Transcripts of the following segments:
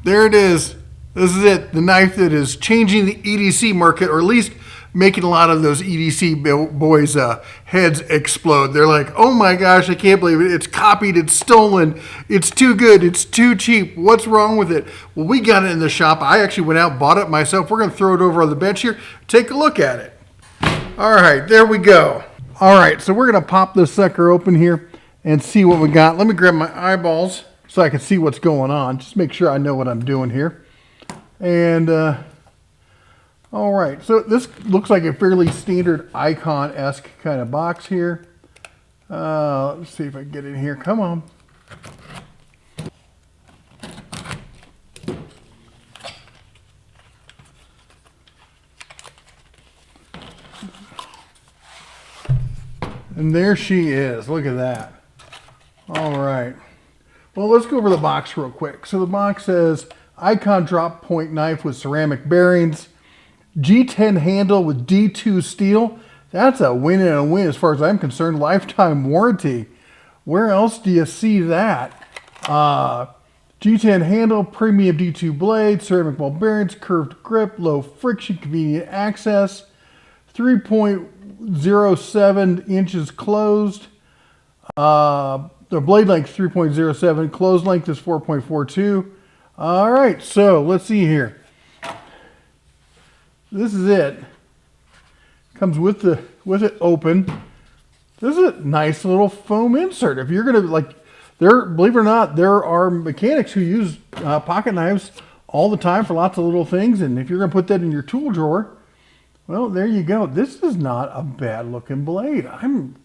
There it is. This is it. The knife that is changing the EDC market, or at least making a lot of those EDC boys' heads explode. They're like, oh my gosh, I can't believe it. It's copied. It's stolen. It's too good. It's too cheap. What's wrong with it? Well, we got it in the shop. I actually went out, bought it myself. We're going to throw it over on the bench here. Take a look at it. All right, there we go. All right, so we're going to pop this sucker open here and see what we got. Let me grab my eyeballs so I can see what's going on. Just make sure I know what I'm doing here. And, all right, so this looks like a fairly standard Icon-esque kind of box here. Let's see if I can get in here. Come on. And there she is. Look at that. All right. Well, let's go over the box real quick. So the box says Icon drop point knife with ceramic bearings, G10 handle with D2 steel. That's a win and a win as far as I'm concerned. Lifetime warranty. Where else do you see that? G10 handle, premium D2 blade, ceramic ball bearings, curved grip, low friction, convenient access, 3.07 inches closed. The blade length 3.07, closed length is 4.42. All right, so let's see here. This is it. Comes with it open. This is a nice little foam insert. If you're gonna believe it or not, there are mechanics who use pocket knives all the time for lots of little things, and if you're gonna put that in your tool drawer, well, there you go. This is not a bad looking blade. I'm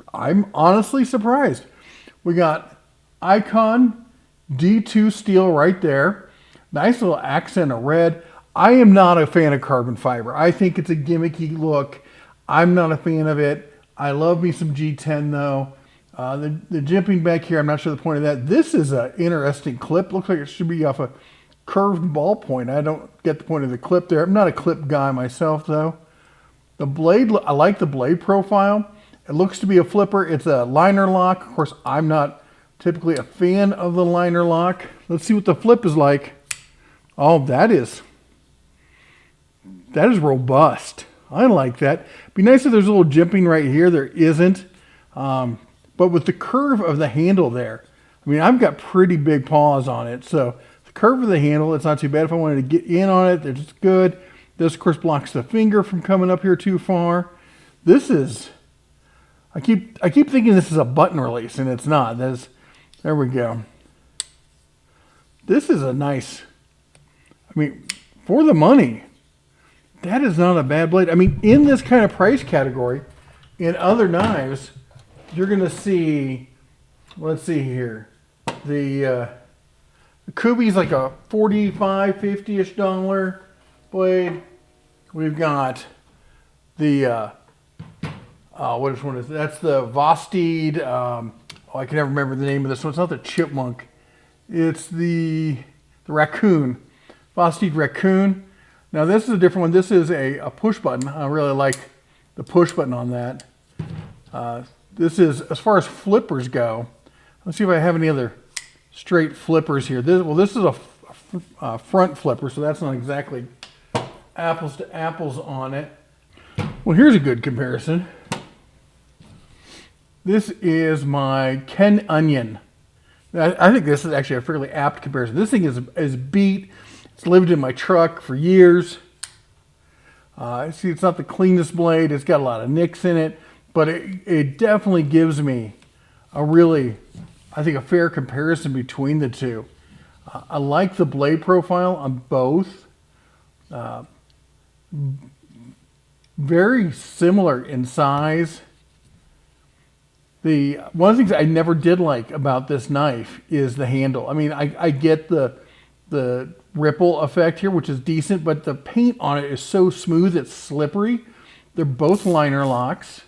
honestly surprised. We got Icon D2 steel right there. Nice little accent of red. I am not a fan of carbon fiber. I think it's a gimmicky look. I'm not a fan of it. I love me some G10 though. The jimping back here, I'm not sure the point of that. This is an interesting clip. Looks like it should be off a curved ball point. I don't get the point of the clip there. I'm not a clip guy myself though. The blade, I like the blade profile. It looks to be a flipper. It's a liner lock. Of course, I'm not typically a fan of the liner lock. Let's see what the flip is like. Oh, that is robust. I like that. Be nice if there's a little jimping right here. There isn't. But with the curve of the handle there, I mean, I've got pretty big paws on it. So the curve of the handle, it's not too bad. If I wanted to get in on it, it's good. This, of course, blocks the finger from coming up here too far. This is, I keep thinking this is a button release, and it's not. There we go. This is a nice, I mean, for the money, that is not a bad blade. I mean, in this kind of price category, in other knives, you're going to see, let's see here, the Kubi's like a $45, $50-ish blade. We've got the, which one is that? That's the Vosteed, I can never remember the name of this one. It's not the Chipmunk. It's the Raccoon. Vosteed Raccoon. Now this is a different one. This is a push button. I really like the push button on that. This is, as far as flippers go, let's see if I have any other straight flippers here. This is a front flipper, so that's not exactly apples to apples on it. Well, here's a good comparison. This is my Ken Onion. I think this is actually a fairly apt comparison. This thing is beat. It's lived in my truck for years. See, it's not the cleanest blade. It's got a lot of nicks in it, but it definitely gives me a really, I think, a fair comparison between the two. I like the blade profile on both. Very similar in size. One of the things I never did like about this knife is the handle. I mean, I get the ripple effect here, which is decent, but the paint on it is so smooth, it's slippery. They're both liner locks.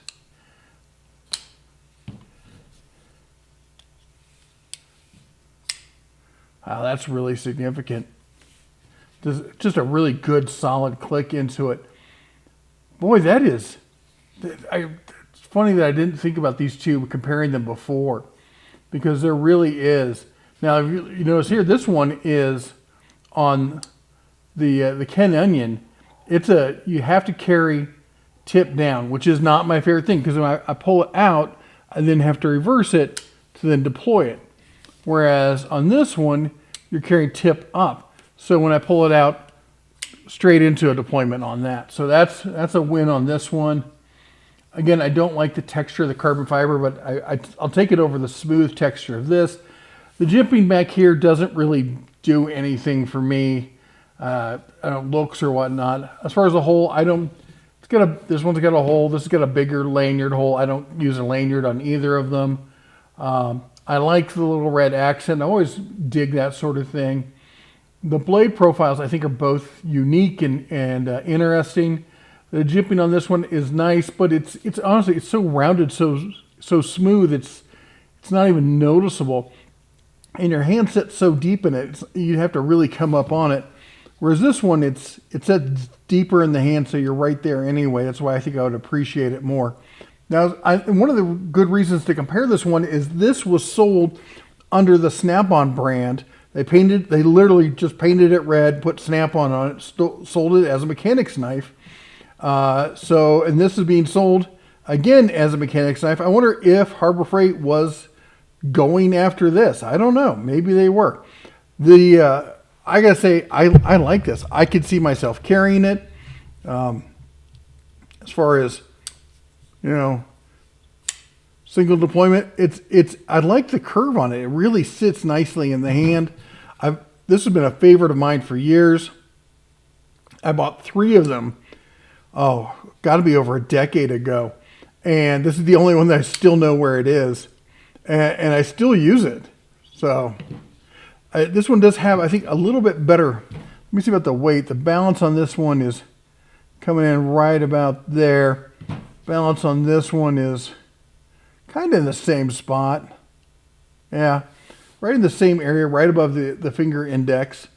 Wow, that's really significant. Just a really good, solid click into it. Boy, that is... It's funny that I didn't think about these two, comparing them before, because there really is. Now, if you notice here, this one is on the Ken Onion, you have to carry tip down, which is not my favorite thing, because when I pull it out, I then have to reverse it to then deploy it. Whereas on this one, you're carrying tip up. So when I pull it out, straight into a deployment on that. So that's a win on this one. Again, I don't like the texture of the carbon fiber, but I'll take it over the smooth texture of this. The jimping back here doesn't really do anything for me. I don't looks or whatnot. As far as the hole, this one's got a hole. This has got a bigger lanyard hole. I don't use a lanyard on either of them. I like the little red accent. I always dig that sort of thing. The blade profiles, I think, are both unique and interesting. The jimping on this one is nice, but it's honestly, it's so rounded, so smooth, it's not even noticeable. And your hand sits so deep in it, you have to really come up on it. Whereas this one, it's set deeper in the hand, so you're right there anyway. That's why I think I would appreciate it more. Now, one of the good reasons to compare this one is this was sold under the SnapOn brand. They literally just painted it red, put SnapOn on it, sold it as a mechanic's knife. And this is being sold again as a mechanic's knife. I wonder if Harbor Freight was going after this. I don't know. Maybe they were. I gotta say, I like this. I could see myself carrying it. As far as, single deployment, I like the curve on it. It really sits nicely in the hand. This has been a favorite of mine for years. I bought 3 of them. Oh, got to be over a decade ago. And this is the only one that I still know where it is. And I still use it. So this one does have, I think, a little bit better. Let me see about the weight. The balance on this one is coming in right about there. Balance on this one is kind of in the same spot. Yeah, right in the same area, right above the finger index.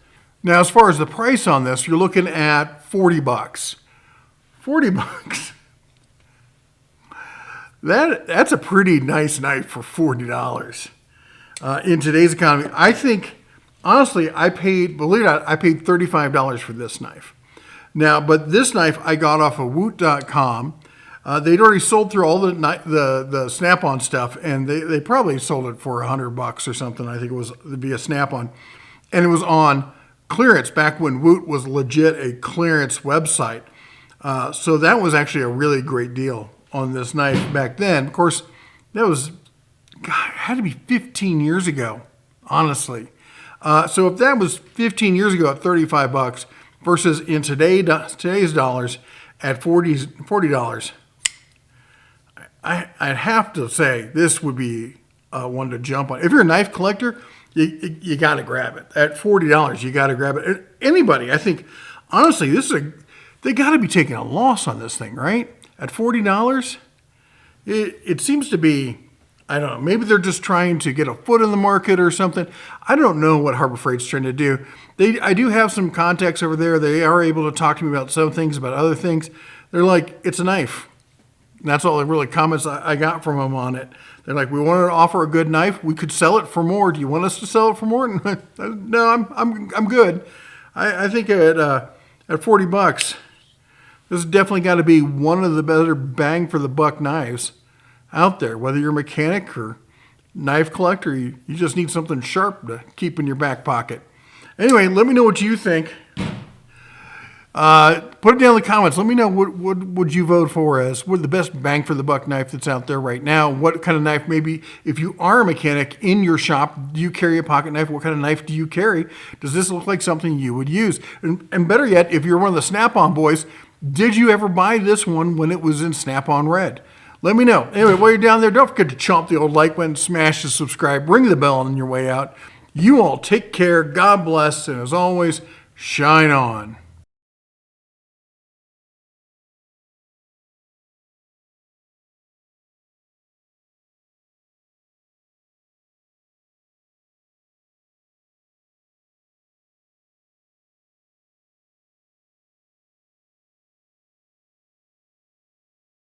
Now, as far as the price on this, you're looking at $40. $40. That's a pretty nice knife for $40 in today's economy. I think, honestly, believe it or not, I paid $35 for this knife. Now, but this knife I got off of Woot.com. They'd already sold through all the Snap-on stuff, and they probably sold it for $100 or something. I think it was via Snap-on, and it was on clearance back when Woot was legit a clearance website. So that was actually a really great deal on this knife back then. Of course, that was, had to be 15 years ago, honestly. So if that was 15 years ago at $35 versus in today's dollars at $40, I'd have to say this would be one to jump on. If you're a knife collector, you got to grab it. At $40, you got to grab it. Anybody, I think, honestly, they got to be taking a loss on this thing, right? At $40, it seems to be, I don't know, maybe they're just trying to get a foot in the market or something. I don't know what Harbor Freight's trying to do. I do have some contacts over there. They are able to talk to me about some things, about other things. They're like, it's a knife. And that's all the really comments I got from them on it. They're like, we wanted to offer a good knife. We could sell it for more. Do you want us to sell it for more? No, I'm good. I think at $40, this has definitely got to be one of the better bang for the buck knives out there. Whether you're a mechanic or knife collector, you just need something sharp to keep in your back pocket. Anyway, let me know what you think. Put it down in the comments. Let me know what would you vote for as the best bang for the buck knife that's out there right now. What kind of knife, maybe if you are a mechanic in your shop, do you carry a pocket knife? What kind of knife do you carry? Does this look like something you would use? And better yet, if you're one of the Snap-on boys, did you ever buy this one when it was in Snap-on red? Let me know. Anyway, while you're down there, don't forget to chomp the old like button, smash the subscribe, ring the bell on your way out. You all take care. God bless. And as always, shine on.